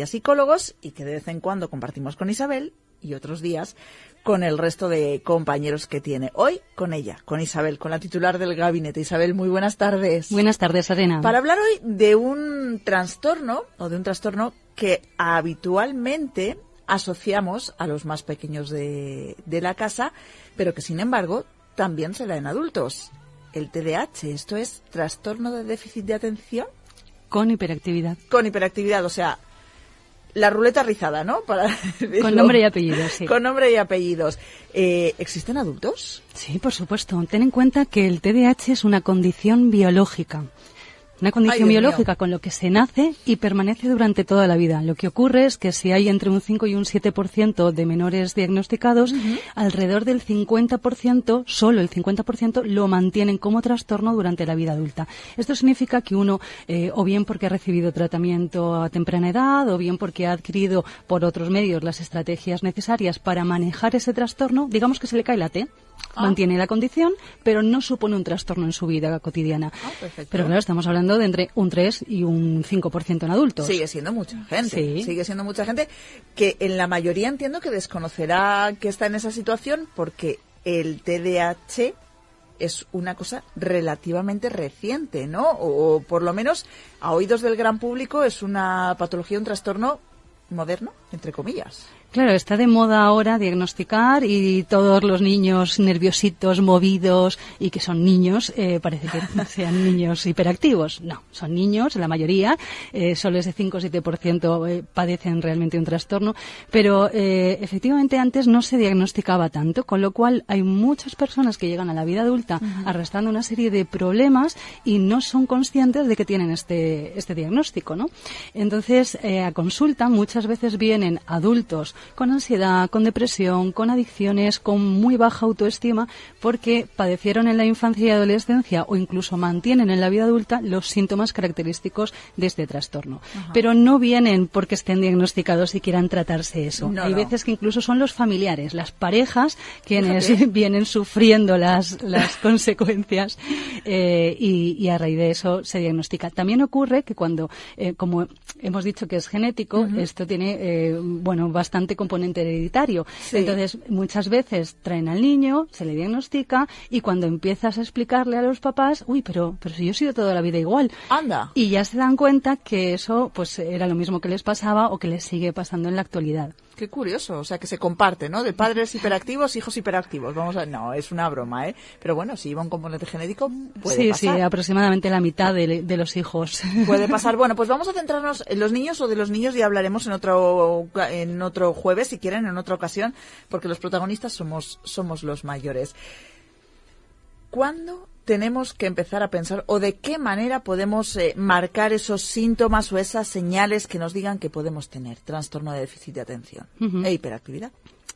a psicólogos y que de vez en cuando compartimos con Isabel y otros días con el resto de compañeros que tiene. Hoy con ella, con Isabel, con la titular del gabinete. Isabel, muy buenas tardes. Buenas tardes, Arena. Para hablar hoy de un trastorno que habitualmente asociamos a los más pequeños de la casa, pero que sin embargo también se da en adultos. El TDAH, esto es trastorno de déficit de atención. Con hiperactividad. Con hiperactividad, o sea, la ruleta rizada, ¿no? Con nombre y apellidos, sí. Con nombre y apellidos. ¿Existen adultos? Sí, por supuesto. Ten en cuenta que el TDAH es una condición biológica. Una condición biológica con lo que se nace y permanece durante toda la vida. Lo que ocurre es que si hay entre un 5 y un 7% de menores diagnosticados, alrededor del 50%, solo el 50%, lo mantienen como trastorno durante la vida adulta. Esto significa que uno, o bien porque ha recibido tratamiento a temprana edad, o bien porque ha adquirido por otros medios las estrategias necesarias para manejar ese trastorno, digamos que se le cae la T. Mantiene la condición, pero no supone un trastorno en su vida cotidiana. Pero claro, estamos hablando de entre un 3 y un 5% en adultos. Sigue siendo mucha gente. Sí. Sigue siendo mucha gente que en la mayoría entiendo que desconocerá que está en esa situación porque el TDAH es una cosa relativamente reciente, ¿no? O por lo menos a oídos del gran público es una patología, un trastorno moderno, entre comillas. Claro, está de moda ahora diagnosticar y todos los niños nerviositos, movidos y que son niños, parece que sean niños hiperactivos. No, son niños, la mayoría, solo ese 5 o 7% padecen realmente un trastorno, pero efectivamente antes no se diagnosticaba tanto, con lo cual hay muchas personas que llegan a la vida adulta arrastrando una serie de problemas y no son conscientes de que tienen este diagnóstico, ¿no? Entonces, a consulta muchas veces vienen adultos con ansiedad, con depresión, con adicciones, con muy baja autoestima, porque padecieron en la infancia y adolescencia o incluso mantienen en la vida adulta los síntomas característicos de este trastorno. Pero no vienen porque estén diagnosticados y quieran tratarse eso. Hay veces que incluso son los familiares, las parejas, quienes vienen sufriendo las consecuencias y a raíz de eso se diagnostica. También ocurre que cuando, como hemos dicho que es genético, esto tiene, bastante componente hereditario. Sí. Entonces, muchas veces traen al niño, se le diagnostica y cuando empiezas a explicarle a los papás, pero si yo he sido toda la vida igual. Anda. Y ya se dan cuenta que eso pues era lo mismo que les pasaba o que les sigue pasando en la actualidad. Qué curioso, o sea que se comparte, ¿no? De padres hiperactivos, hijos hiperactivos. No, es una broma, ¿eh? Pero bueno, si lleva un componente genético, puede pasar. Sí, aproximadamente la mitad de los hijos. Puede pasar. Bueno, pues vamos a centrarnos en los niños o de los niños ya hablaremos en otro jueves, si quieren, en otra ocasión, porque los protagonistas somos los mayores. ¿Cuándo tenemos que empezar a pensar o de qué manera podemos marcar esos síntomas o esas señales que nos digan que podemos tener trastorno de déficit de atención e hiperactividad?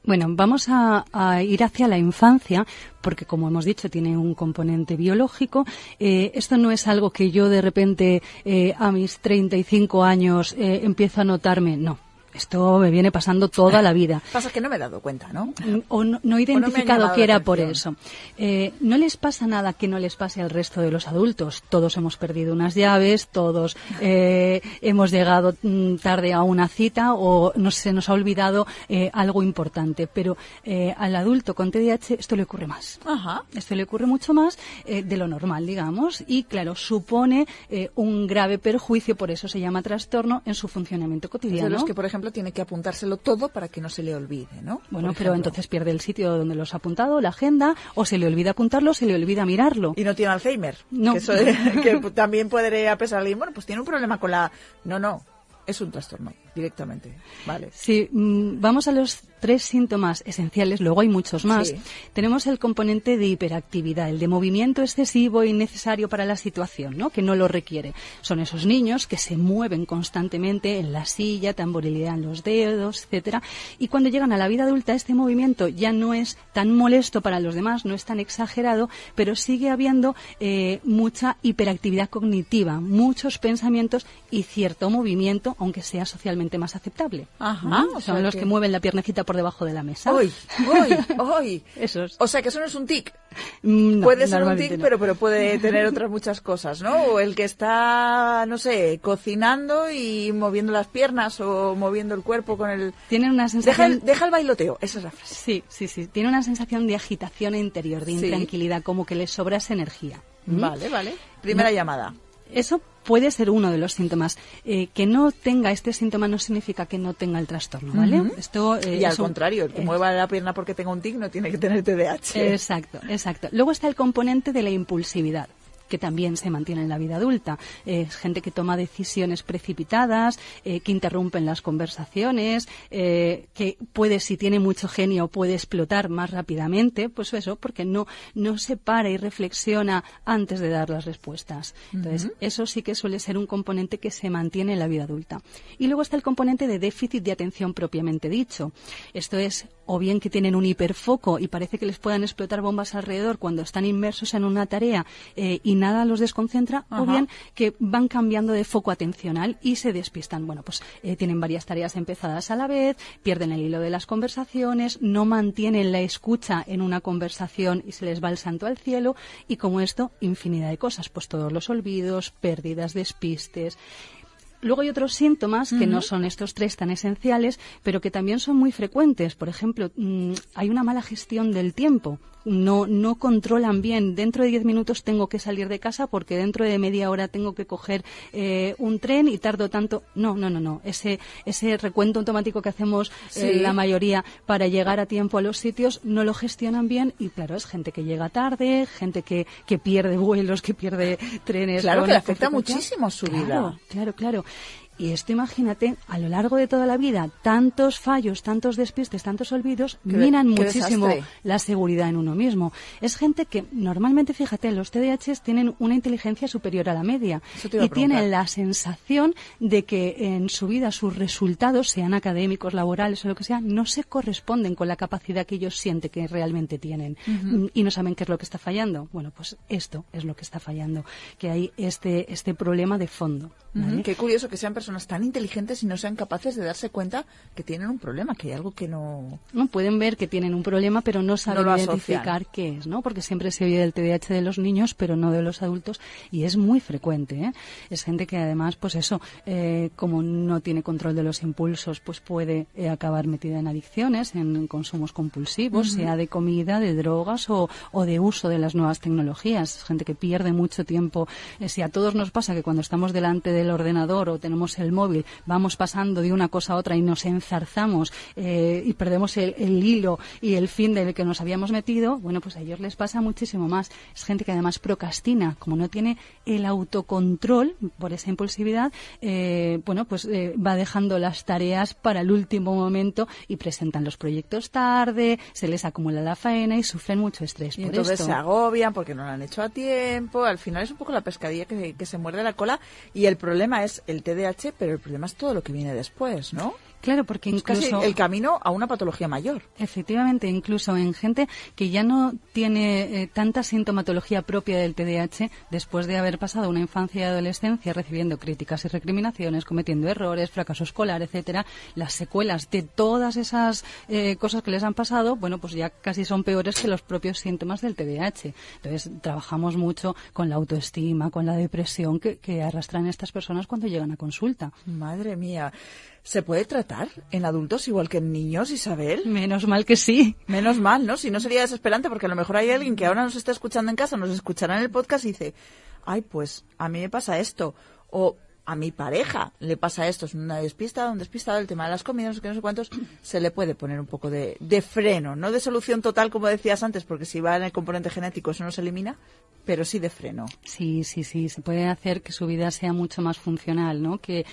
Bueno, vamos a ir hacia la infancia porque, como hemos dicho, tiene un componente biológico. Esto no es algo que yo de repente a mis 35 años empiezo a notarme, no. Esto me viene pasando toda la vida. Pasa que no me he dado cuenta, ¿no? O no he identificado que era por eso. No les pasa nada que no les pase al resto de los adultos. Todos hemos perdido unas llaves, todos hemos llegado tarde a una cita o se nos ha olvidado algo importante. Pero al adulto con TDAH esto le ocurre más. Ajá. Esto le ocurre mucho más de lo normal, digamos. Y, claro, supone un grave perjuicio, por eso se llama trastorno, en su funcionamiento cotidiano. De los que, por ejemplo, tiene que apuntárselo todo para que no se le olvide, ¿no? Bueno, pero entonces pierde el sitio donde los ha apuntado, la agenda, o se le olvida apuntarlo, se le olvida mirarlo. Y no tiene Alzheimer. No. Que eso que también podría pesar a alguien. Bueno, pues tiene un problema con la... No, es un trastorno, directamente. Vale. Sí, vamos a los 3 síntomas esenciales, luego hay muchos más. Sí. Tenemos el componente de hiperactividad, el de movimiento excesivo e innecesario para la situación, ¿no? Que no lo requiere. Son esos niños que se mueven constantemente en la silla, tamborilean los dedos, etcétera. Y cuando llegan a la vida adulta, este movimiento ya no es tan molesto para los demás, no es tan exagerado, pero sigue habiendo mucha hiperactividad cognitiva, muchos pensamientos y cierto movimiento, aunque sea socialmente socialmente más aceptable. Ajá, Son los que mueven la piernecita por debajo de la mesa. ¡Uy! Esos. O sea, que eso no es un tic. No, puede ser un tic, no. pero puede tener otras muchas cosas, ¿no? O el que está, no sé, cocinando y moviendo las piernas o moviendo el cuerpo con el... Tienen una sensación... Deja el bailoteo, esa es la frase. Sí. Tiene una sensación de agitación interior, de intranquilidad, como que les sobra esa energía. Vale. Primera llamada. Eso puede ser uno de los síntomas. Que no tenga este síntoma no significa que no tenga el trastorno, ¿vale? Esto, y al contrario, el que mueva la pierna porque tenga un tic no tiene que tener TDAH. Exacto. Luego está el componente de la impulsividad, que también se mantiene en la vida adulta. Gente que toma decisiones precipitadas, que interrumpen las conversaciones, que puede, si tiene mucho genio, puede explotar más rápidamente, pues eso, porque no se para y reflexiona antes de dar las respuestas. Entonces, eso sí que suele ser un componente que se mantiene en la vida adulta. Y luego está el componente de déficit de atención propiamente dicho. Esto es, o bien que tienen un hiperfoco y parece que les puedan explotar bombas alrededor cuando están inmersos en una tarea y nada los desconcentra, o bien que van cambiando de foco atencional y se despistan. Bueno, pues tienen varias tareas empezadas a la vez, pierden el hilo de las conversaciones, no mantienen la escucha en una conversación y se les va el santo al cielo, y como esto, infinidad de cosas, pues todos los olvidos, pérdidas, despistes. Luego hay otros síntomas que no son estos tres tan esenciales, pero que también son muy frecuentes. Por ejemplo, hay una mala gestión del tiempo. No controlan bien. Dentro de 10 minutos tengo que salir de casa porque dentro de media hora tengo que coger un tren y tardo tanto. No. Ese recuento automático que hacemos la mayoría para llegar a tiempo a los sitios no lo gestionan bien, y claro, es gente que llega tarde, gente que pierde vuelos, que pierde trenes. Claro, que le afecta muchísimo su vida. Claro. Y esto, imagínate, a lo largo de toda la vida, tantos fallos, tantos despistes, tantos olvidos, minan muchísimo la seguridad en uno mismo. Es gente que normalmente, fíjate, los TDAH tienen una inteligencia superior a la media y tienen la sensación de que en su vida sus resultados, sean académicos, laborales o lo que sea, no se corresponden con la capacidad que ellos sienten que realmente tienen. Y no saben qué es lo que está fallando. Bueno, pues esto es lo que está fallando, que hay este problema de fondo. ¿Vale? Qué curioso que sean personas tan inteligentes y no sean capaces de darse cuenta que tienen un problema, que hay algo que no... No pueden ver que tienen un problema, pero no saben identificar qué es, ¿no? Porque siempre se oye del TDAH de los niños, pero no de los adultos, y es muy frecuente, ¿eh? Es gente que además, pues eso, como no tiene control de los impulsos, pues puede acabar metida en adicciones, en consumos compulsivos, sea de comida, de drogas o de uso de las nuevas tecnologías. Es gente que pierde mucho tiempo. Si a todos nos pasa que cuando estamos delante del ordenador o tenemos el móvil, vamos pasando de una cosa a otra y nos enzarzamos y perdemos el hilo y el fin del que nos habíamos metido, bueno, pues a ellos les pasa muchísimo más. Es gente que además procrastina, como no tiene el autocontrol por esa impulsividad, va dejando las tareas para el último momento y presentan los proyectos tarde, se les acumula la faena y sufren mucho estrés por entonces esto. Se agobian porque no lo han hecho a tiempo. Al final es un poco la pescadilla que se muerde la cola, y el problema es el TDAH, pero el problema es todo lo que viene después, ¿no? Claro, porque incluso... Es casi el camino a una patología mayor. Efectivamente, incluso en gente que ya no tiene tanta sintomatología propia del TDAH, después de haber pasado una infancia y adolescencia recibiendo críticas y recriminaciones, cometiendo errores, fracaso escolar, etcétera, las secuelas de todas esas cosas que les han pasado, bueno, pues ya casi son peores que los propios síntomas del TDAH. Entonces, trabajamos mucho con la autoestima, con la depresión que arrastran estas personas cuando llegan a consulta. Madre mía. ¿Se puede tratar en adultos igual que en niños, Isabel? Menos mal que sí. Menos mal, ¿no? Si no sería desesperante, porque a lo mejor hay alguien que ahora nos está escuchando en casa, nos escuchará en el podcast y dice, ay, pues a mí me pasa esto, o a mi pareja le pasa esto, es una despistada, un despistado, el tema de las comidas, no sé qué, no sé cuántos, se le puede poner un poco de freno, no de solución total, como decías antes, porque si va en el componente genético eso no se elimina, pero sí de freno. Sí, se puede hacer que su vida sea mucho más funcional, ¿no? Que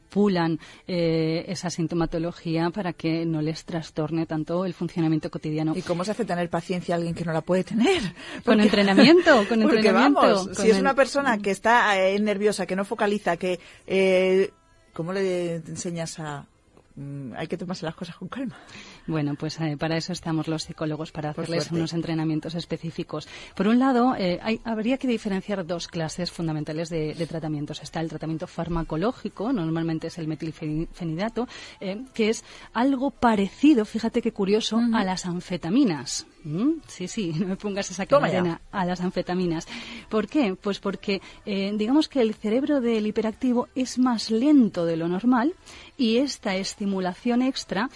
pulan esa sintomatología para que no les trastorne tanto el funcionamiento cotidiano. ¿Y cómo se hace tener paciencia a alguien que no la puede tener? Con entrenamiento. Porque vamos, si es una persona que está nerviosa, que no focaliza, que ¿cómo le enseñas a hay que tomarse las cosas con calma. Bueno, pues para eso estamos los psicólogos, para Por hacerles suerte. unos entrenamientos específicos. Por un lado, habría que diferenciar dos clases fundamentales de tratamientos. Está el tratamiento farmacológico, normalmente es el metilfenidato, que es algo parecido, fíjate qué curioso, a las anfetaminas. Sí, no me pongas esa Toma cadena, a las anfetaminas. ¿Por qué? Pues porque digamos que el cerebro del hiperactivo es más lento de lo normal y esta estimulación extra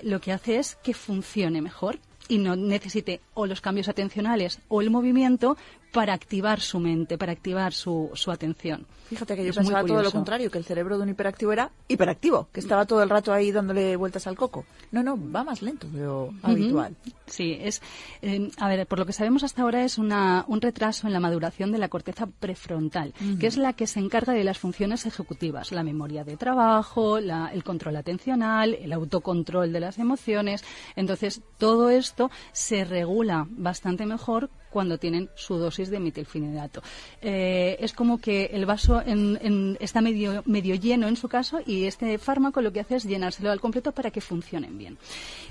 lo que hace es que funcione mejor y no necesite o los cambios atencionales o el movimiento para activar su mente, para activar su atención. Fíjate que yo Es muy pensaba todo lo curioso. contrario, que el cerebro de un hiperactivo era hiperactivo, que estaba todo el rato ahí dándole vueltas al coco. No, va más lento de lo habitual. Sí, a ver, por lo que sabemos hasta ahora es un retraso en la maduración de la corteza prefrontal, que es la que se encarga de las funciones ejecutivas, la memoria de trabajo, el control atencional, el autocontrol de las emociones. Entonces, todo esto se regula bastante mejor cuando tienen su dosis de metilfenidato. Es como que el vaso está medio lleno en su caso y este fármaco lo que hace es llenárselo al completo para que funcionen bien.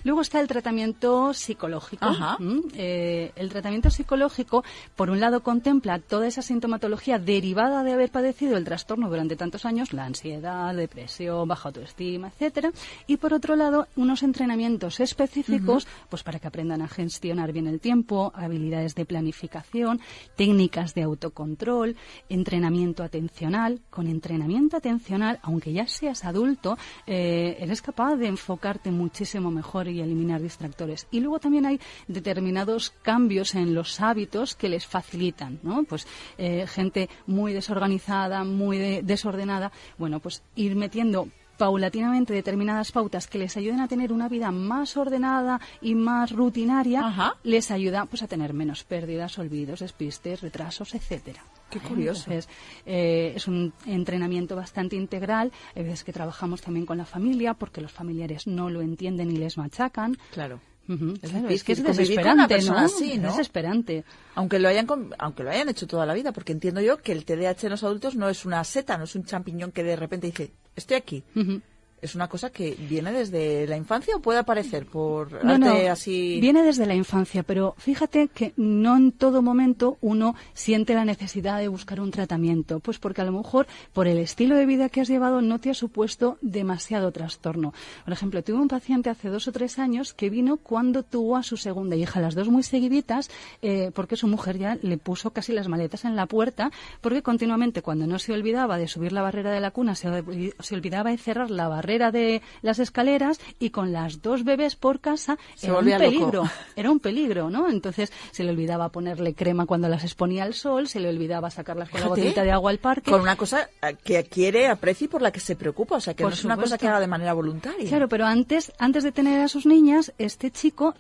Luego está el tratamiento psicológico. Ajá. El tratamiento psicológico, por un lado, contempla toda esa sintomatología derivada de haber padecido el trastorno durante tantos años, la ansiedad, depresión, baja autoestima, etcétera, y por otro lado, unos entrenamientos específicos pues para que aprendan a gestionar bien el tiempo, habilidades de planificación, técnicas de autocontrol, entrenamiento atencional. Con entrenamiento atencional, aunque ya seas adulto, eres capaz de enfocarte muchísimo mejor y eliminar distractores. Y luego también hay determinados cambios en los hábitos que les facilitan, ¿no? Pues gente muy desorganizada, muy desordenada, bueno, pues ir metiendo paulatinamente determinadas pautas que les ayuden a tener una vida más ordenada y más rutinaria. Ajá. Les ayuda pues a tener menos pérdidas, olvidos, despistes, retrasos, etcétera. Qué curioso. Entonces, es un entrenamiento bastante integral. Hay veces que trabajamos también con la familia porque los familiares no lo entienden y les machacan. Claro. Claro, difícil es que es convivir con una desesperante, persona ¿no? así, ¿no? Es desesperante. Aunque lo hayan hecho toda la vida, porque entiendo yo que el TDAH en los adultos no es una seta, no es un champiñón que de repente dice, estoy aquí. ¿Es una cosa que viene desde la infancia o puede aparecer por arte así? Viene desde la infancia, pero fíjate que no en todo momento uno siente la necesidad de buscar un tratamiento, pues porque a lo mejor por el estilo de vida que has llevado no te ha supuesto demasiado trastorno. Por ejemplo, tuve un paciente hace 2 o 3 años que vino cuando tuvo a su segunda hija, las dos muy seguiditas, porque su mujer ya le puso casi las maletas en la puerta, porque continuamente cuando no se olvidaba de subir la barrera de la cuna, se olvidaba de cerrar la barrera de las escaleras y con las 2 bebés por casa era un peligro. Era un peligro, ¿no? Entonces se le olvidaba ponerle crema cuando las exponía al sol, se le olvidaba sacarlas con la botellita de agua al parque. Con una cosa que adquiere aprecio y por la que se preocupa, o sea, que no es una cosa que haga de manera voluntaria. Claro, pero antes de tener a sus niñas, este chico,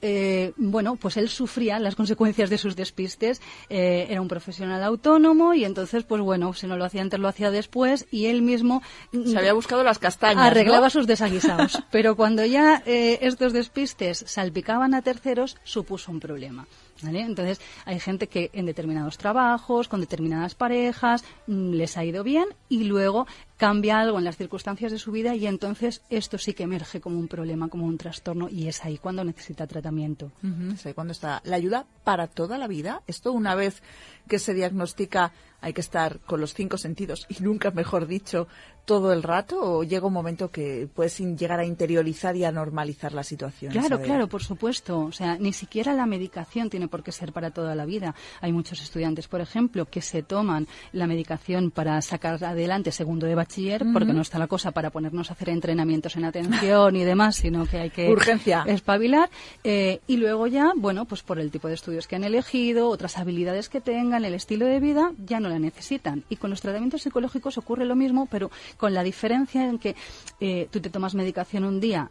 bueno, pues él sufría las consecuencias de sus despistes. Era un profesional autónomo y entonces, pues bueno, si no lo hacía antes, lo hacía después y él mismo se había buscado las castañas, arreglaba ¿no? sus desaguisados. Pero cuando ya estos despistes salpicaban a terceros, supuso un problema. ¿Vale? Entonces, hay gente que en determinados trabajos, con determinadas parejas, les ha ido bien y luego cambia algo en las circunstancias de su vida y entonces esto sí que emerge como un problema, como un trastorno y es ahí cuando necesita tratamiento. Es ahí cuando está la ayuda para toda la vida. Esto una vez que se diagnostica hay que estar con los 5 sentidos y nunca, mejor dicho, todo el rato, o llega un momento que puedes llegar a interiorizar y a normalizar la situación. Claro, por supuesto. O sea, ni siquiera la medicación tiene por qué ser para toda la vida. Hay muchos estudiantes, por ejemplo, que se toman la medicación para sacar adelante segundo de bachiller, porque no está la cosa para ponernos a hacer entrenamientos en atención y demás, sino que hay que urgencia espabilar. Y luego ya, bueno, pues por el tipo de estudios que han elegido, otras habilidades que tengan, el estilo de vida, ya no la necesitan. Y con los tratamientos psicológicos ocurre lo mismo, pero con la diferencia en que tú te tomas medicación un día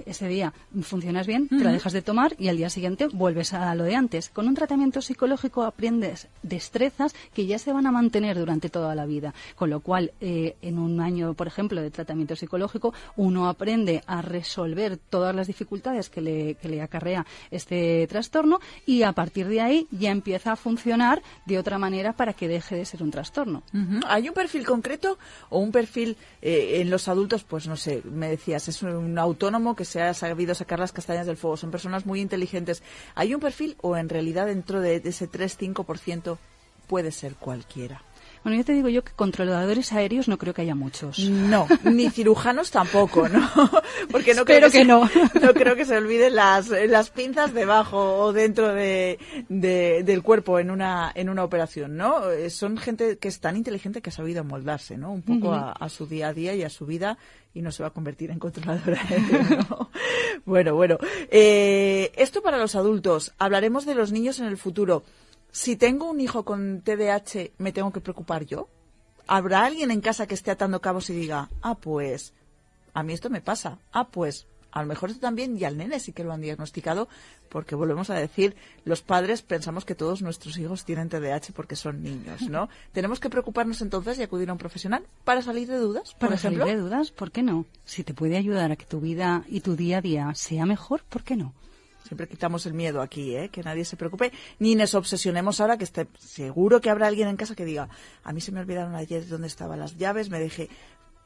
ese día funcionas bien, te la dejas de tomar y al día siguiente vuelves a lo de antes. Con un tratamiento psicológico aprendes destrezas que ya se van a mantener durante toda la vida, con lo cual en un año, por ejemplo, de tratamiento psicológico, uno aprende a resolver todas las dificultades que le acarrea este trastorno y a partir de ahí ya empieza a funcionar de otra manera para que deje de ser un trastorno. ¿Hay un perfil concreto o un perfil en los adultos? Pues no sé, me decías, es un autónomo que se ha sabido sacar las castañas del fuego, son personas muy inteligentes. ¿Hay un perfil o en realidad dentro de ese 3-5% puede ser cualquiera? Bueno, yo te digo yo que controladores aéreos no creo que haya muchos. No, ni cirujanos tampoco, ¿no? Porque no Espero que no. No creo que se olviden las pinzas debajo o dentro del cuerpo en una operación, ¿no? Son gente que es tan inteligente que ha sabido moldarse, ¿no? Un poco a su día a día y a su vida y no se va a convertir en controladora aérea, ¿no? Bueno. Esto para los adultos. Hablaremos de los niños en el futuro. Si tengo un hijo con TDAH, ¿me tengo que preocupar yo? ¿Habrá alguien en casa que esté atando cabos y diga, pues, a mí esto me pasa? Pues, a lo mejor esto también, y al nene sí que lo han diagnosticado, porque volvemos a decir, los padres pensamos que todos nuestros hijos tienen TDAH porque son niños, ¿no? ¿Tenemos que preocuparnos entonces y acudir a un profesional para salir de dudas, por ejemplo? Para salir de dudas, ¿por qué no? Si te puede ayudar a que tu vida y tu día a día sea mejor, ¿por qué no? Siempre quitamos el miedo aquí, que nadie se preocupe, ni nos obsesionemos ahora, que seguro que habrá alguien en casa que diga, a mí se me olvidaron ayer dónde estaban las llaves, me dejé.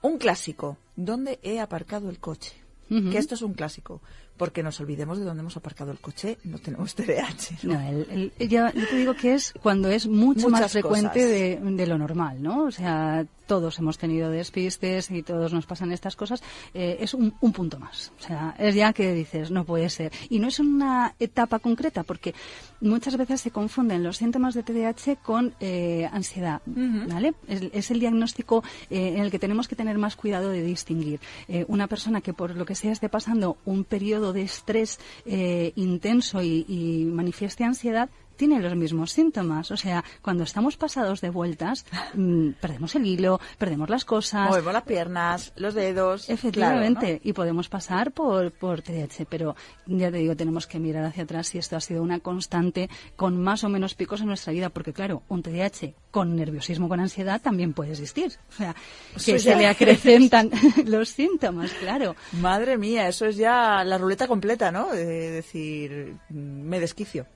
Un clásico, ¿dónde he aparcado el coche? Que esto es un clásico, porque nos olvidemos de dónde hemos aparcado el coche, no tenemos TDAH, ¿no? Yo te digo que es cuando es mucho Muchas más frecuente cosas. de lo normal, ¿no? O sea, todos hemos tenido despistes y todos nos pasan estas cosas. Es un punto más. O sea, es ya que dices, no puede ser. Y no es una etapa concreta, porque muchas veces se confunden los síntomas de TDAH con ansiedad, ¿vale? Es el diagnóstico en el que tenemos que tener más cuidado de distinguir. Una persona que por lo que sea esté pasando un periodo de estrés intenso y manifieste ansiedad, tiene los mismos síntomas. O sea, cuando estamos pasados de vueltas, perdemos el hilo, perdemos las cosas. Movemos las piernas, los dedos. Efectivamente, claro, ¿no? Y podemos pasar por TDAH, pero ya te digo, tenemos que mirar hacia atrás si esto ha sido una constante con más o menos picos en nuestra vida, porque claro, un TDAH con nerviosismo, con ansiedad, también puede existir. O sea, que se le acrecentan los síntomas, claro. Madre mía, eso es ya la ruleta completa, ¿no? De decir, me desquicio.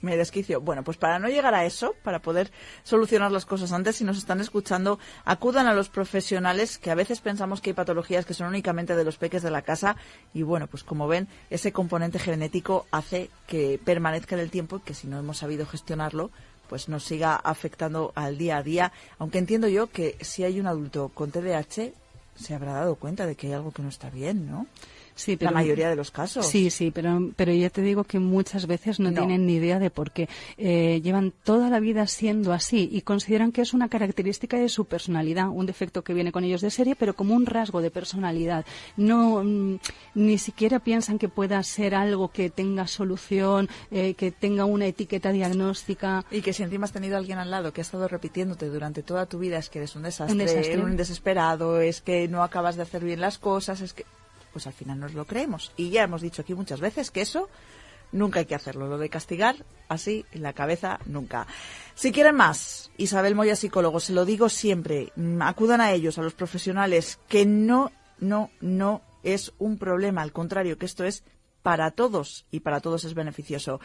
Me desquicio. Bueno, pues para no llegar a eso, para poder solucionar las cosas antes, si nos están escuchando, acudan a los profesionales, que a veces pensamos que hay patologías que son únicamente de los peques de la casa y bueno, pues como ven, ese componente genético hace que permanezca en el tiempo y que si no hemos sabido gestionarlo, pues nos siga afectando al día a día, aunque entiendo yo que si hay un adulto con TDAH se habrá dado cuenta de que hay algo que no está bien, ¿no? Sí, pero, la mayoría de los casos. Sí, pero ya te digo que muchas veces no tienen ni idea de por qué. Llevan toda la vida siendo así y consideran que es una característica de su personalidad, un defecto que viene con ellos de serie, pero como un rasgo de personalidad. No, ni siquiera piensan que pueda ser algo que tenga solución, que tenga una etiqueta diagnóstica. Y que si encima has tenido a alguien al lado que ha estado repitiéndote durante toda tu vida es que eres un desastre, un desesperado, es que no acabas de hacer bien las cosas, es que... pues al final nos lo creemos. Y ya hemos dicho aquí muchas veces que eso nunca hay que hacerlo. Lo de castigar así en la cabeza, nunca. Si quieren más, Isabel Moya, psicólogo, se lo digo siempre, acudan a ellos, a los profesionales, que no es un problema, al contrario, que esto es para todos y para todos es beneficioso.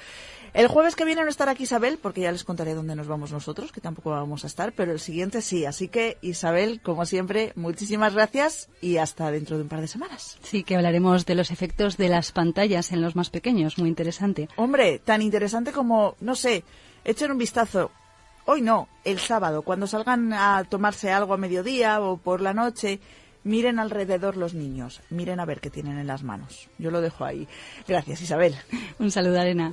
El jueves que viene no estará aquí Isabel, porque ya les contaré dónde nos vamos nosotros, que tampoco vamos a estar, pero el siguiente sí. Así que, Isabel, como siempre, muchísimas gracias y hasta dentro de un par de semanas. Sí, que hablaremos de los efectos de las pantallas en los más pequeños, muy interesante. Hombre, tan interesante como, no sé, echen un vistazo. Hoy no, el sábado, cuando salgan a tomarse algo a mediodía o por la noche... miren alrededor los niños, miren a ver qué tienen en las manos. Yo lo dejo ahí. Gracias, Isabel. Un saludo, Arena.